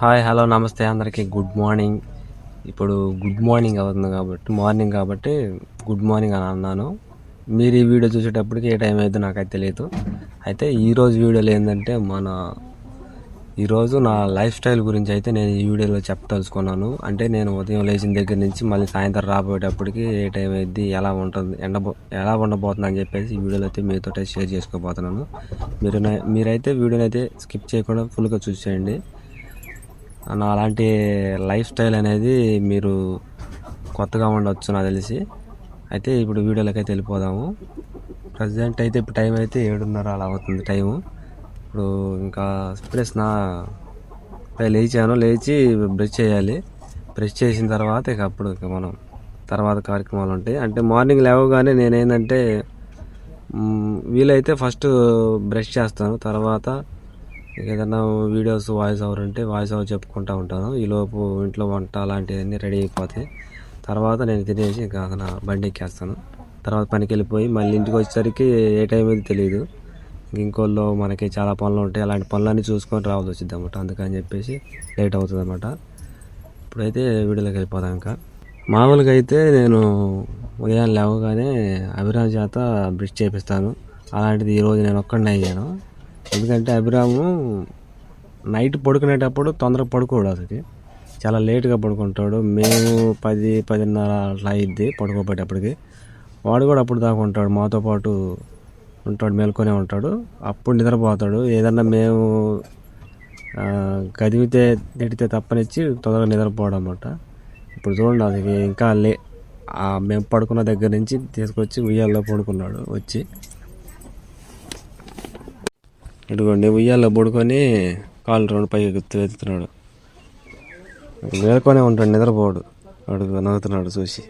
Hi hello నమస్తే అందరికీ good morning. ఇప్పుడు గుడ్ మార్నింగ్ అవుతుంది కాబట్టి మార్నింగ్ కాబట్టి గుడ్ మార్నింగ్ అని అన్నాను. మీరు ఈ వీడియో చూసేటప్పటికి ఏ టైం అయితే నాకైతే తెలియదు. అయితే ఈరోజు వీడియోలో ఏంటంటే ఈరోజు నా లైఫ్ స్టైల్ గురించి అయితే నేను ఈ వీడియోలో చెప్పదలుచుకున్నాను. అంటే నేను ఉదయం లేచిన దగ్గర నుంచి మళ్ళీ సాయంత్రం రాబోయేటప్పటికి ఏ టైం అయింది, ఎలా ఉంటుంది, ఎలా ఉండబోతుంది అని చెప్పేసి ఈ వీడియోలో అయితే మీతో షేర్ చేసుకోబోతున్నాను. మీరైతే వీడియోని అయితే స్కిప్ చేయకుండా ఫుల్గా చూసేయండి. నా అలాంటి లైఫ్ స్టైల్ అనేది మీరు కొత్తగా ఉండొచ్చు నాకు తెలిసి. అయితే ఇప్పుడు వీడియోలోకి అయితే వెళ్ళిపోదాము. ప్రజెంట్ అయితే ఇప్పుడు టైం అయితే 7:30 అలా అవుతుంది టైము. ఇప్పుడు ఇంకా లేచి బ్రష్ చేయాలి. బ్రష్ చేసిన తర్వాత ఇక మనం తర్వాత కార్యక్రమాలు ఉంటాయి. అంటే మార్నింగ్ లేవగానే నేనేంటంటే వీలైతే ఫస్ట్ బ్రష్ చేస్తాను. తర్వాత ఏదైనా వీడియోస్ వాయిస్ ఓవర్ చెప్పుకుంటూ ఉంటాను. ఈలోపు ఇంట్లో వంట అలాంటివన్నీ రెడీ అయిపోతాయి. తర్వాత నేను తినేసి ఇంకా నా బండి ఎక్కేస్తాను. తర్వాత పనికి వెళ్ళిపోయి మళ్ళీ ఇంటికి వచ్చేసరికి ఏ టైం అయితే తెలియదు. ఇంకోళ్ళు మనకి చాలా పనులు ఉంటాయి. అలాంటి పనులన్నీ చూసుకొని రావాల్సి వచ్చింది అనమాట. అందుకని చెప్పేసి లేట్ అవుతుంది అనమాట. ఇప్పుడైతే వీడియోలోకి వెళ్ళిపోతాం. ఇంకా మామూలుగా అయితే నేను ఉదయం లేవగానే అభిరామ్ చేత బ్రష్ చేపిస్తాను. అలాంటిది ఈరోజు నేను ఒక్కడినే అయ్యాను. ఎందుకంటే అభిరాము నైట్ పడుకునేటప్పుడు తొందరగా పడుకోడు. అసలు చాలా లేటుగా పడుకుంటాడు. మేము 10-10:30 అట్లా అయ్యిద్ది పడుకోబోయేటప్పటికి. వాడు కూడా అప్పుడు దాకా ఉంటాడు, మాతో పాటు ఉంటాడు, మేల్కొనే ఉంటాడు. అప్పుడు నిద్రపోతాడు. ఏదన్నా మేము కదివితే తిడితే తప్పనిచ్చి తొందరగా నిద్రపోవడం అన్నమాట. ఇప్పుడు చూడండి, అది ఇంకా మేము పడుకున్న దగ్గర నుంచి తీసుకొచ్చి ఉయ్యాల్లో పడుకున్నాడు. వచ్చి ఇదిగోండి ఉయ్యాల్లో పడుకొని కాళ్ళు 2 పైకి ఎత్తుతున్నాడు. మేల్కొనే ఉంటాడు, నిద్రపోడు. అడుగు నవ్వుతున్నాడు చూసి.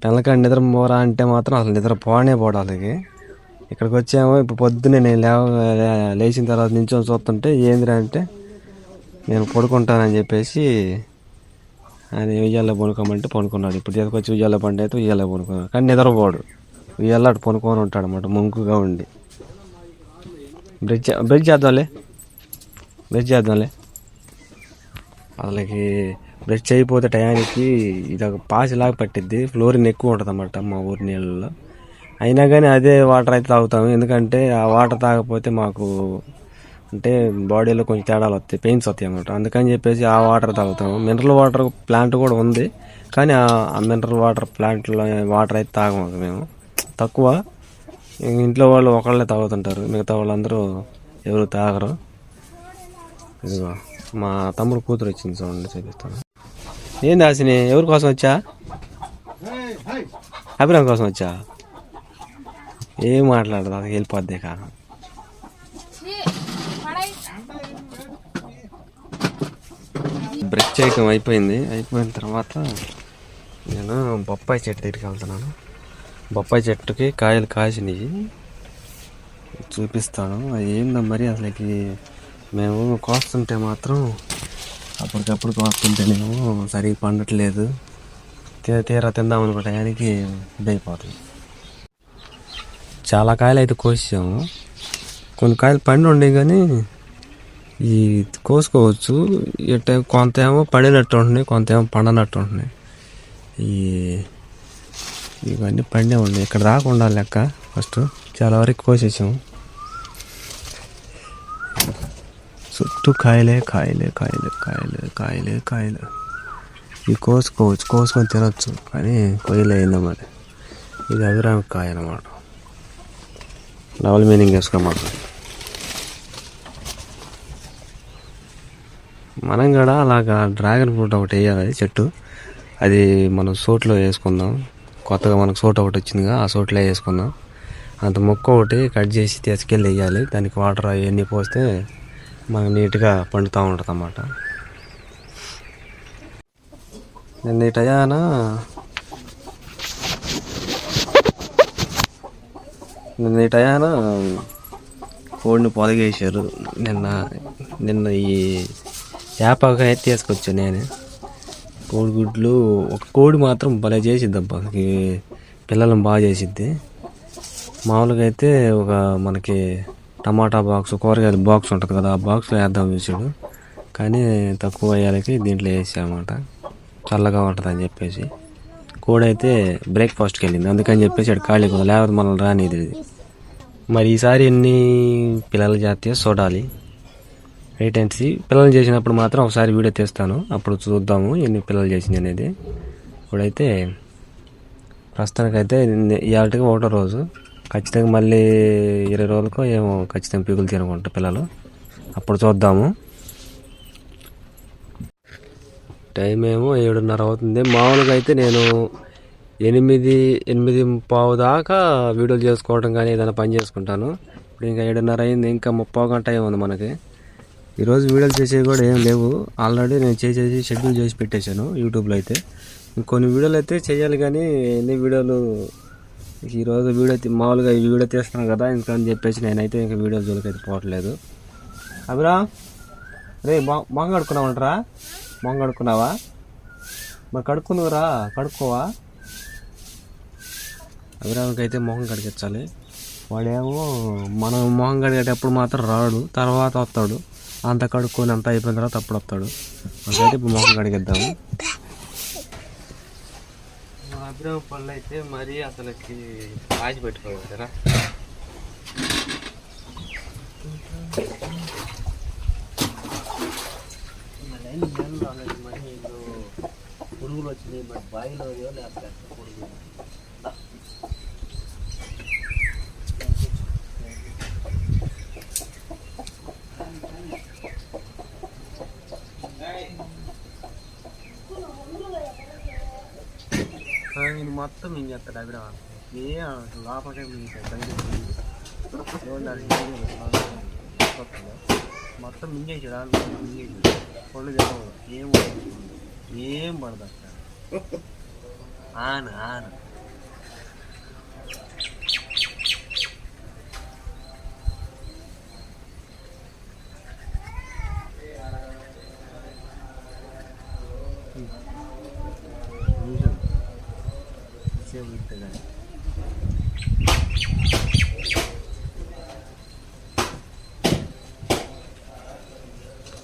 పిల్లకాడ నిద్ర పోరా అంటే మాత్రం అసలు నిద్ర పోనే పోడు. అలాగే ఇక్కడికి వచ్చామో ఇప్పుడు పొద్దున్నే నేను లేచిన తర్వాత నించొని చూస్తుంటే ఏందిరా అంటే నేను పడుకుంటానని చెప్పేసి ఆయన ఉయ్యాల్లో పడుకోమంటే పడుకున్నాడు. ఇప్పుడు తీసుకొచ్చి ఉయ్యాల్లో పండు అయితే ఉయ్యాల్లో పడుకున్నాడు. కానీ నిద్రపోడు. ఉయ్యాల్లో అటు పడుకొని ఉంటాడు అన్నమాట, ముంకుగా ఉండి. బ్రష్ చేద్దాంలే వాళ్ళకి బ్రష్ చేయకపోతే టయానికి ఇది ఒక పాసిలాగా పట్టిద్ది. ఫ్లోరిన్ ఎక్కువ ఉంటుంది అన్నమాట మా ఊరి నీళ్ళలో. అయినా కానీ అదే వాటర్ అయితే తాగుతాము. ఎందుకంటే ఆ వాటర్ తాగకపోతే మాకు అంటే బాడీలో కొంచెం తేడాలు వస్తాయి, పెయిన్స్ వస్తాయి అన్నమాట. అందుకని చెప్పేసి ఆ వాటర్ తాగుతాము. మినరల్ వాటర్ ప్లాంట్ కూడా ఉంది, కానీ ఆ మినరల్ వాటర్ ప్లాంట్లో వాటర్ అయితే తాగము మేము, తక్కువ. ఇంట్లో వాళ్ళు ఒకళ్ళే తాగుతుంటారు, మిగతా వాళ్ళందరూ ఎవరు తాగరు. ఇదిగో మా తమ్ముడు కూతురు వచ్చింది, చూడండి చూపిస్తాను. ఏంది ఆశని, ఎవరి కోసం వచ్చా? అభిరామ్ కోసం వచ్చా? ఏం మాట్లాడదు, అది వెళ్ళిపోద్ది. కాదు బ్రష్ చేయటం అయిపోయిన తర్వాత నేను బొప్పాయి చెట్టు దగ్గరికి వెళ్తున్నాను. బొప్పాయి చెట్టుకి కాయలు కాసినవి చూపిస్తాను. అది ఏందో మరి అసలుకి మేము కోస్తుంటే మాత్రం అప్పటికప్పుడు కోస్తుంటేనేమో సరిగ్గా పండట్లేదు. తీరా తిందామనుకో టయానికి ఇదైపోతుంది. చాలా కాయలు అయితే కోసాము. కొన్ని కాయలు పండి ఉండే కానీ ఈ కోసుకోవచ్చు. కొంత ఏమో పండినట్టు ఉంటున్నాయి, కొంత ఏమో పండనట్టు ఉంటున్నాయి. ఇవన్నీ పండే ఉన్నాయి. ఇక్కడ రాకుండా లెక్క ఫస్ట్ చాలా వరకు కోసేసాము. చుట్టూ కాయలే. ఇవి కోసుకోవచ్చు, కోసుకొని తినొచ్చు, కానీ కొయ్యలే అయిందా మరి. ఇది అభిరామ కాయ అన్నమాట. డబుల్ మీనింగ్ వేసుకోమాట. మనం కూడా అలాగా డ్రాగన్ ఫ్రూట్ ఒకటి వేయాలి చెట్టు. అది మనం సోట్లో వేసుకుందాం. కొత్తగా మనకు సోట్ ఒకటి వచ్చిందిగా, ఆ సోట్లో వేసుకుందాం. అంత మొక్క ఒకటి కట్ చేసి తీసుకెళ్ళి వేయాలి. దానికి వాటర్ అవన్నీ పోస్తే మనకు నీట్గా పండుతూ ఉంటుంది అన్నమాట. నిన్న ఈ టయాన కోడిని పొదగేసారు. నిన్న ఈ చేపగా అయితే తీసుకొచ్చాను నేను. కోడిగుడ్లు ఒక కోడి మాత్రం భలే చేసిద్ది అబ్బా, పిల్లలను బాగా చేసిద్ది. మామూలుగా అయితే మనకి టమాటా బాక్స్, కూరగాయల బాక్స్ ఉంటుంది కదా, ఆ బాక్స్లో వేద్దాం చూసాడు. కానీ తక్కువ అయ్యాలకి దీంట్లో వేసామన్నమాట, చల్లగా ఉంటుంది అని చెప్పేసి. కోడి అయితే బ్రేక్ఫాస్ట్కి వెళ్ళింది, అందుకని చెప్పేసి అక్కడ ఖాళీ కూడా, లేకపోతే మనల్ని రానిది. మరి ఈసారి ఎన్ని పిల్లలు చేస్తే చూడాలి. Wait and see. పిల్లలు చేసినప్పుడు మాత్రం ఒకసారి వీడియో తీస్తాను, అప్పుడు చూద్దాము ఎన్ని పిల్లలు చేసింది అనేది. ఇప్పుడైతే ప్రస్తుతానికైతే ఇవాళకి ఒకటో రోజు, ఖచ్చితంగా మళ్ళీ 20 రోజులకో ఏమో ఖచ్చితంగా పీకులు తినకుంటా పిల్లలు, అప్పుడు చూద్దాము. టైం ఏమో 7:30 అవుతుంది. మామూలుగా అయితే నేను 8-8:15 దాకా వీడియోలు చేసుకోవడం కానీ ఏదైనా పని చేసుకుంటాను. ఇప్పుడు ఇంకా 7:30 అయింది, ఇంకా 30 గంట టైం ఉంది మనకి. ఈరోజు వీడియోలు చేసేవి కూడా ఏం లేవు, ఆల్రెడీ నేను చేసేసి షెడ్యూల్ చేసి పెట్టేశాను యూట్యూబ్లో. అయితే ఇంకొన్ని వీడియోలు అయితే చేయాలి, కానీ ఎన్ని వీడియోలు ఈరోజు మామూలుగా ఈ వీడియో తీస్తున్నాను కదా, ఇంకా అని చెప్పేసి నేనైతే ఇంకా వీడియో జోలికైతే పోవట్లేదు. అభిరా రే మొహం కడుక్కున్నావంటరా, మొహం కడుక్కున్నావా? మరి కడుక్కున్నావురా, కడుక్కోవా? అభిరామికి అయితే మొహం కడిగించాలి. వాడేమో మనం మొహం కడిగేటప్పుడు మాత్రం రాడు, తర్వాత వస్తాడు. అంత కడుక్కొని అంత అయిపోయిన తర్వాత అప్పుడు వస్తాడు. మనకైతే ఇప్పుడు మొహం కడిగిద్దాము. అభిరామ పళ్ళు అయితే మరీ అసలుకి ఆశ పెట్టుకోవాలి కదా. మరి పురుగులు వచ్చినాయి, మరి బాయిలో లేకపోతే పురుగులు. మొత్తం మింగేస్తాడు అభిరామ, ఏ లోపలికే మొత్తం మింగేసాడు, మింగేసాడు. పళ్ళు తెలవు, ఏం పడదు అక్కడ. ఆన ఆన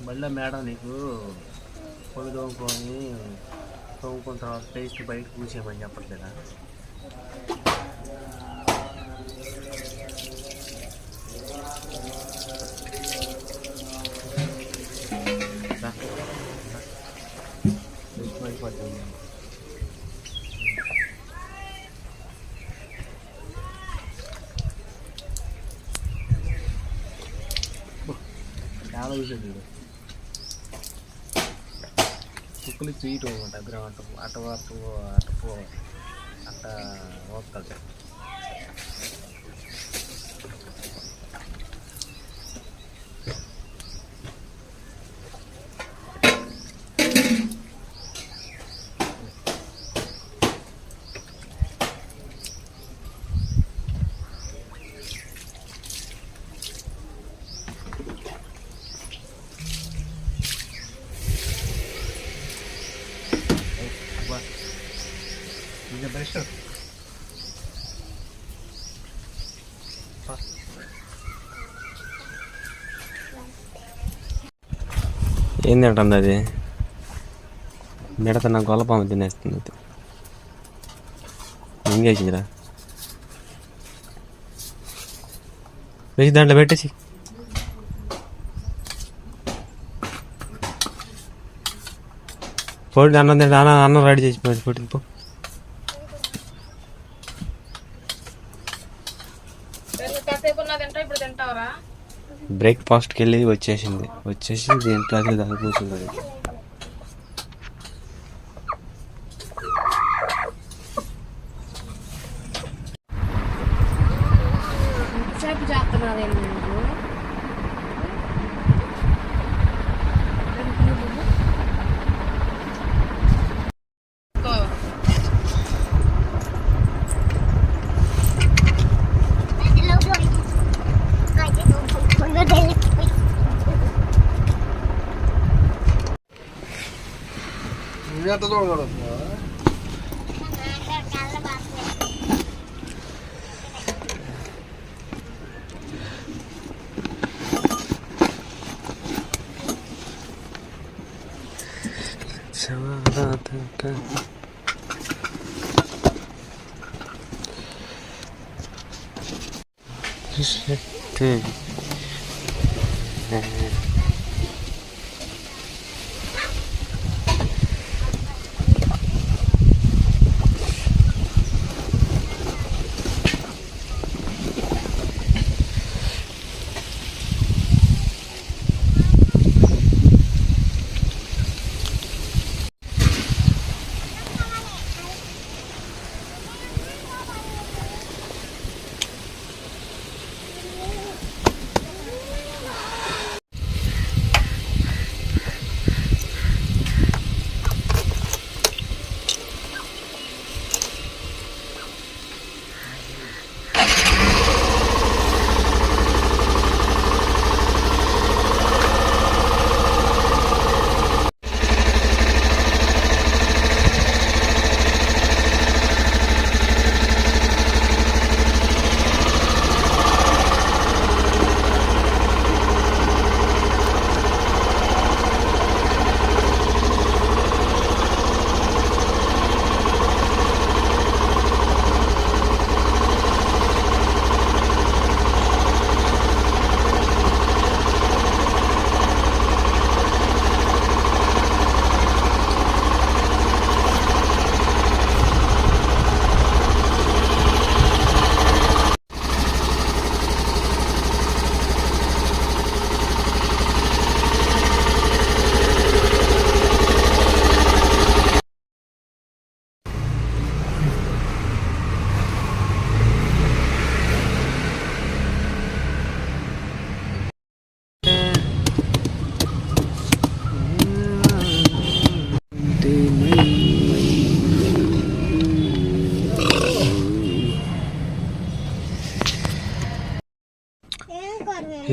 మళ్ళీ మేడం నీకు పొడి తోముకున్న తర్వాత పేస్ట్ బయట కూసేయమని చెప్పట్లేదా? చాలా చూసాడు కుక్కలు చేయటం అనమాట. అగ్రం అట్టపో అట్ట వస్తాడు. ఏంది అంటుంది అది, మిడత నా గొల్లపాము తినేస్తుంది. అది ఇంకేసిందిరా, వేసి దాంట్లో పెట్టేసి. పోటీ అన్నం రెడీ చేసి పోటీ పో. బ్రేక్ఫాస్ట్కి వెళ్ళి వచ్చేసి దీంట్లో దాని కూర్చున్నది.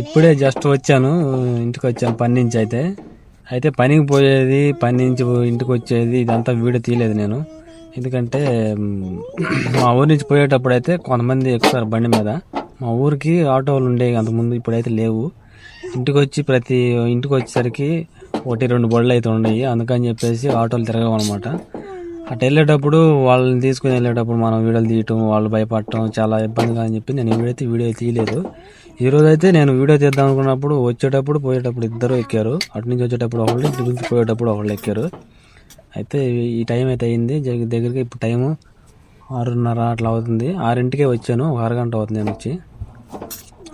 ఇప్పుడే జస్ట్ వచ్చాను, ఇంటికి వచ్చాను పని నుంచి. అయితే పనికి పోయేది, పని నుంచి ఇంటికి వచ్చేది ఇదంతా వీడియో తీయలేదు నేను. ఎందుకంటే మా ఊరి నుంచి పోయేటప్పుడు అయితే కొంతమంది ఎక్కుతారు బండి మీద. మా ఊరికి ఆటోలు ఉండేవి అంతకుముందు, ఇప్పుడైతే లేవు. ఇంటికి వచ్చేసరికి 1-2 బళ్ళు అయితే ఉన్నాయి. అందుకని చెప్పేసి ఆటోలు తిరగవు అనమాట. అటు వెళ్ళేటప్పుడు వాళ్ళని తీసుకుని వెళ్ళేటప్పుడు మనం వీడియోలు తీయటం, వాళ్ళు భయపడటం చాలా ఇబ్బందిగా అని చెప్పి నేను వీడియో తీయలేదు. ఈరోజు అయితే నేను వీడియో తీద్దాం అనుకున్నప్పుడు వచ్చేటప్పుడు పోయేటప్పుడు ఇద్దరు ఎక్కారు. అటు నుంచి వచ్చేటప్పుడు ఒకళ్ళు, ఇంటి నుంచి పోయేటప్పుడు ఒకళ్ళు ఎక్కారు. అయితే ఈ టైం అయితే అయింది దగ్గరికి. ఇప్పుడు టైము 6:30 అట్లా అవుతుంది. 6ంటికే వచ్చాను, ఒక అరగంట అవుతుంది నేను వచ్చి.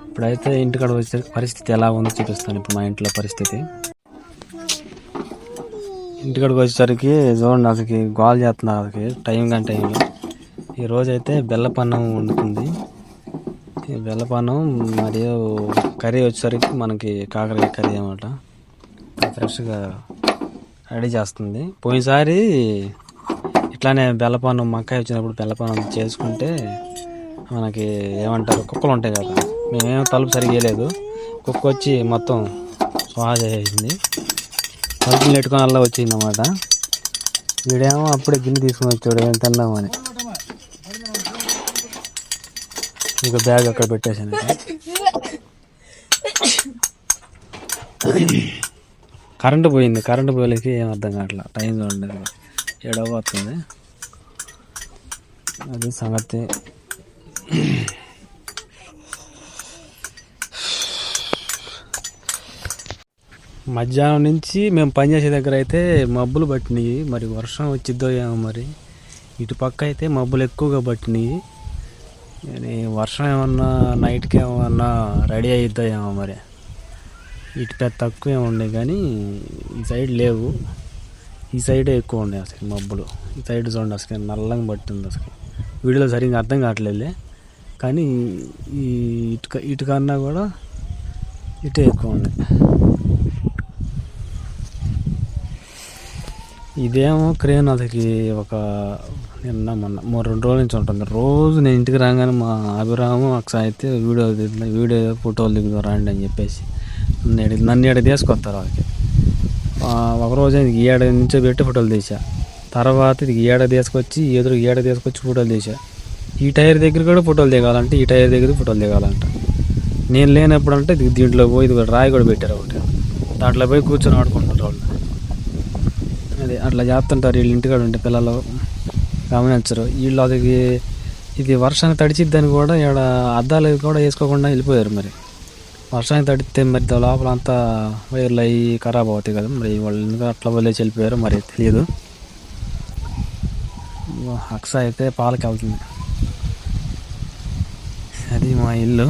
ఇప్పుడైతే ఇంటికాడ వచ్చేసరికి పరిస్థితి ఎలా ఉందో చూపిస్తాను. ఇప్పుడు మా ఇంట్లో పరిస్థితి, ఇంటికాడికి వచ్చేసరికి చూడండి, అసలుకి గోల్ చేస్తున్నారు. అసలుకి టైం ఈరోజైతే బెల్లపన్నం వండుతుంది. ఈ బెల్లపన్నం మరియు కర్రీ వచ్చేసరికి మనకి కాకరకాయ కర్రీ అన్నమాట. ఫ్రెష్గా రెడీ చేస్తుంది. పోయినసారి ఇట్లానే బెల్లపన్నం మక్కాయ వచ్చినప్పుడు బెల్లపన్నం చేసుకుంటే మనకి ఏమంటారు, కుక్కలు ఉంటాయి కదా, మేమేమో తలుపు సరిగ్గా వేయలేదు. కుక్క వచ్చి మొత్తం స్వాహ చేసింది. తలుపులు నెట్టుకొని అలా వచ్చింది అన్నమాట. వీడేమో అప్పుడే గిన్నె తీసుకుని వచ్చాడు ఏం తిన్నామని. ఇక బ్యాగ్ అక్కడ పెట్టేసాను. కరెంటు పోయింది. కరెంటు పోయేకి ఏం అర్థం కావట్లా. టైం చూడండి 7 అవుతుంది. అది సంగతి. మధ్యాహ్నం నుంచి మేము పనిచేసే దగ్గర అయితే మబ్బులు పట్టినాయి. మరి వర్షం వచ్చిద్దో ఏమో. మరి ఇటు పక్క అయితే మబ్బులు ఎక్కువగా పట్టినాయి. వర్షం ఏమన్నా నైట్కి ఏమన్నా రెడీ అయిద్దో ఏమో. మరి ఇటు పెద్ద తక్కువ ఏమి ఉండే కానీ ఈ సైడ్ లేవు. ఈ సైడే ఎక్కువ ఉన్నాయి అసలు మబ్బులు. ఈ సైడ్ చూడండి అసలు నల్లంగా పట్టింది. అసలు వీడియోలో సరిగ్గా అర్థం కావట్లేదు కానీ ఈ ఇటు కన్నా కూడా ఇటే ఎక్కువ ఉన్నాయి. ఇదేమో క్రేన్ అసలుకి ఒక నిన్న మొన్న 2 రోజుల నుంచి ఉంటుంది. రోజు నేను ఇంటికి రాగానే మా అభిరాము ఒకసారి అయితే వీడియో ఫోటోలు దిగుతారు రండి అని చెప్పేసి నన్ను ఏడ తీసుకొస్తారు. వాళ్ళకి ఒకరోజు ఇది ఏడ నుంచో పెట్టి ఫోటోలు తీసా. తర్వాత ఇది ఏడ తీసుకొచ్చి ఫోటోలు తీసా. ఈ టైర్ దగ్గర కూడా ఫోటోలు దిగాలంటే, ఈ టైర్ దగ్గర ఫోటోలు దిగాలంట. నేను లేనప్పుడు అంటే దీంట్లో పోయి ఇది రాయి కూడా పెట్టారు ఒకటి. దాంట్లో పోయి కూర్చొని ఆడుకుంటారు వాళ్ళు. అదే అట్లా చేస్తుంటారు వీళ్ళు, ఇంటికాడ ఉంటే పిల్లలు గమనించరు వీళ్ళు. అది ఇది వర్షానికి తడిచిద్దని కూడా ఇక్కడ అద్దాలు కూడా వేసుకోకుండా వెళ్ళిపోయారు. మరి వర్షానికి తడితే మరి లోపల అంతా వైర్లు అవి ఖరాబ్ అవుతాయి కదా, మరి వాళ్ళు ఎందుకు అట్లా వదిలేసి వెళ్ళిపోయారు మరి తెలియదు. అక్స అయితే పాలకి వెళ్తుంది. అది మా ఇల్లు.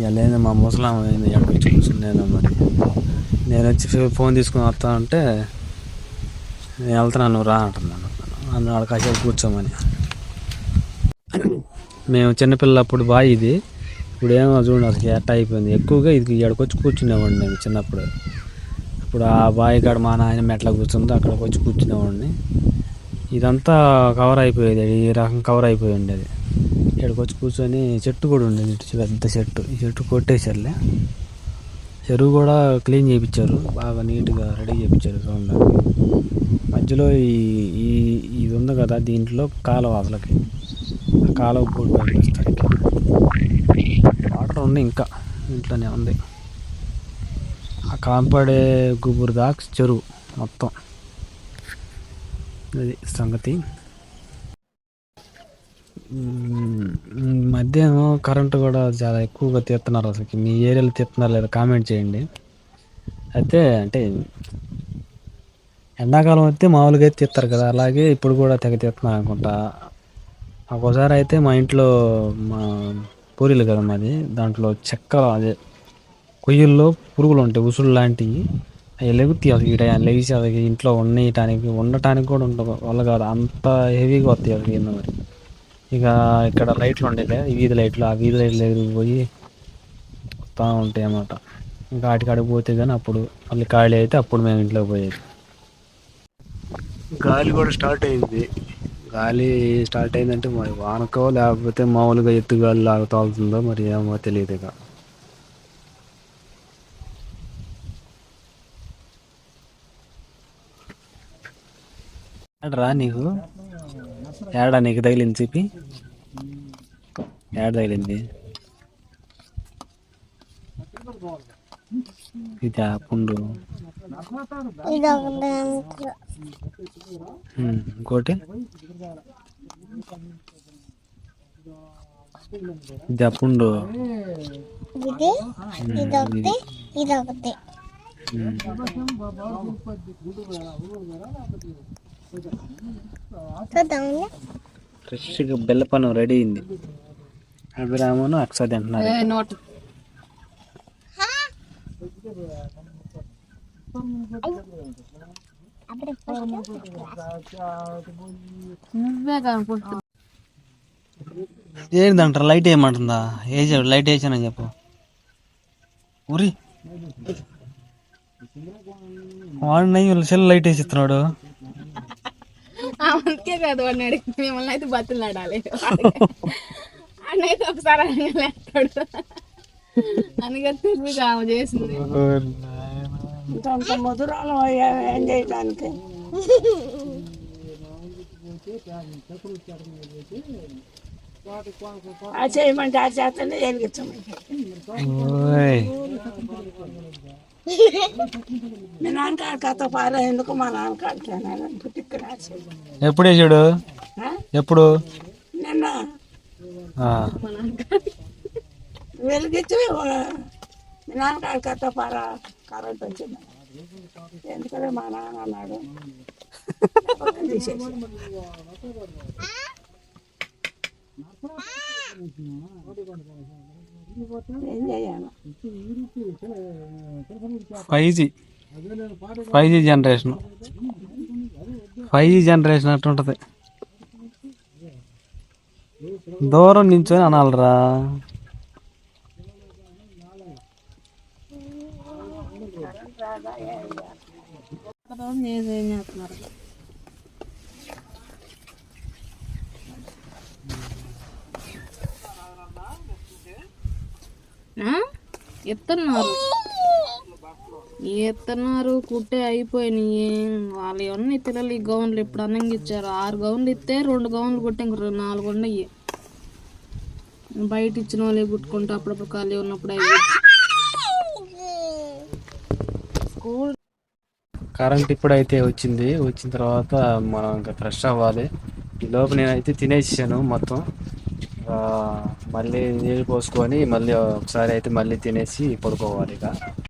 ఇలానే మా ముసలాం ఎక్కడికి వచ్చి కూర్చున్నాను. మరి నేను వచ్చి ఫోన్ తీసుకుని వస్తా అంటే నేను వెళ్తున్నాను నువ్వు రా అంటున్నాను. నన్ను ఆడ కాసేపు కూర్చోమని. మేము చిన్నపిల్లప్పుడు బాగా ఇది, ఇప్పుడు ఏమో చూడండి అసలు ఎట్ట అయిపోయింది. ఎక్కువగా ఇది ఇక్కడికి వచ్చి కూర్చునేవాడిని నేను చిన్నప్పుడు. ఇప్పుడు ఆ బావి కాడ మా నాయన మెట్ల కూర్చుంది, అక్కడికి వచ్చి కూర్చునేవాడిని. ఇదంతా కవర్ అయిపోయేది, ఈ రకం కవర్ అయిపోయి ఉండేది. ఇక్కడికి వచ్చి కూర్చొని చెట్టు కూడా ఉండేది, పెద్ద చెట్టు. ఈ చెట్టు కొట్టేసారులే. చెరువు కూడా క్లీన్ చేయించారు, బాగా నీట్గా రెడీ చేయించారు చూడండి. మధ్యలో ఇది ఉంది కదా, దీంట్లో కాలువ అసలకి కాలువ పూడి పంపిస్తారు. వాటర్ ఉంది ఇంకా ఇంట్లోనే ఉంది. ఆ కాంపడే గుబురు దాకా చెరువు మొత్తం. అది సంగతి. మధ్యాహ్నం కరెంటు కూడా చాలా ఎక్కువగా తీస్తున్నారు. అసలు మీ ఏరియాలో తీస్తున్నారు లేదా కామెంట్ చేయండి. అయితే అంటే ఎండాకాలం అయితే మామూలుగా అయితే తీస్తారు కదా, అలాగే ఇప్పుడు కూడా తెగ తీస్తున్నారు అనుకుంటా. ఒక్కోసారి అయితే మా ఇంట్లో మా పూరీలు కదా మాది, దాంట్లో చెక్క అదే కొయ్యల్లో పురుగులు ఉంటాయి, ఉసులు లాంటివి. అవి లెగుతాయి. అసలు ఈ టైం లెగిసి అవి ఇంట్లో ఉండటానికి కూడా ఉండదు వల్ల కాదు, అంత హెవీగా వస్తాయి అవి కింద. మరి ఇక ఇక్కడ లైట్లు ఉండేది, వీధి లైట్లు, ఆ వీధి లైట్లు దగ్గరికి పోయి వస్తూ ఉంటాయి అన్నమాట. ఇంకా వాటికాడికి పోతే కానీ అప్పుడు మళ్ళీ ఖాళీ అయితే అప్పుడు మేము ఇంట్లోకి పోయేది. గాలి కూడా స్టార్ట్ అయింది. గాలి స్టార్ట్ అయిందంటే మరి వానకో లేకపోతే మామూలుగా ఎత్తుగాలి లాగా తాగుతుందో మరి ఏమో తెలియదు. ఇక రా నీకు ఏడా నీకు తగిలింది చెప్పి, ఏడ తగిలింది ఇది పుండు. ఇంకోటి ఇది పుండు. ఫ్రెష్గా బెల్లపన్నం రెడీ అయింది. అభిరామను అక్స తింటున్నారు. ఏంటంటారు లైట్ వేయమంటుందా? వేసాడు, లైట్ వేసానని చెప్పు. ఊరి వాడిని సెల్ లైట్ వేసి ఇస్తున్నాడు. అందుకే కాదు వాడిని అడిగి మిమ్మల్ని అయితే బతులు నడాలి అన్నైతే ఒకసారి లేస్తాడు. అందుకే తిరిగి ఆమె చేసింది మధురాలు ఏం చేయడానికి. ఆ చేయమంటే ఆ చేతనే వెలిగించమంటే మీ నాన్నకాడ కథ పారా ఎందుకు మా నాన్నకాడికి ఇక్కడ ఎప్పుడు వేసాడు? ఎప్పుడు? నిన్న వెలిగించి మీ నాన్నకాడ కథ పారా కరెంట్ వచ్చింది. ఎందుకంటే మా నాన్న అన్నాడు ఏం చేయాలి. 5G generation, 5G generation అట్టుంటది. దూరం నించొని అనాలరా. ఎత్తన్నారు కుట్టే అయిపోయినాయి. వాళ్ళు ఇవన్నీ పిల్లలు ఈ గౌన్లు ఇప్పుడు అన్నంగా ఇచ్చారు. 6 గౌన్లు ఇస్తే 2 గౌన్లు కుట్టే 4 ఉన్నాయి. బయట ఇచ్చిన వాళ్ళే కుట్టుకుంటా అప్పుడప్పుడు ఖాళీ ఉన్నప్పుడు అవి స్కూల్ కరెంట్ ఇప్పుడైతే వచ్చిన తర్వాత మనం ఇంకా ఫ్రెష్ అవ్వాలి. ఈ లోపు నేనైతే తినేసాను మొత్తం. మళ్ళీ నీళ్ళు పోసుకొని మళ్ళీ ఒకసారి అయితే మళ్ళీ తినేసి పడుకోవాలి ఇక.